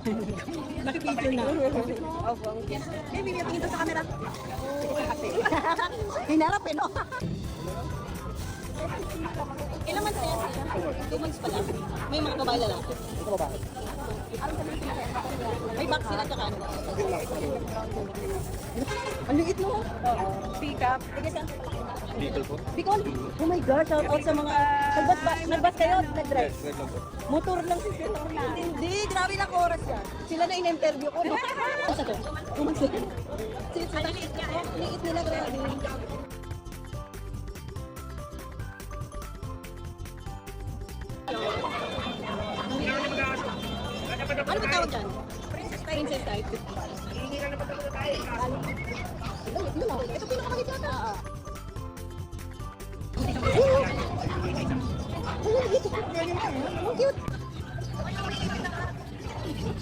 Nakipicture na. Opo, ang cute. Eh, Bibi, tingin to sa camera. Hinarap eh, no? Ilan months na yan? 2 months pa lang. May mga babae lalaki. Ito babae. May box sila tsaka ano. Ang liit mo. Pick up. Sige saan? Bicol po. Bicol? Oh my God, shout out sa mga... Nagbas kayo? Nag-drive? Red lang po. Motor lang si Sir. Hindi, grabe lang oras yan. Sila na in-interview ko. No? Ano sa to? Kumansin. Ang liit nila, grabe. Ano ba tawag dyan? Princess type. Ito pinakamagit yata. Ang cute.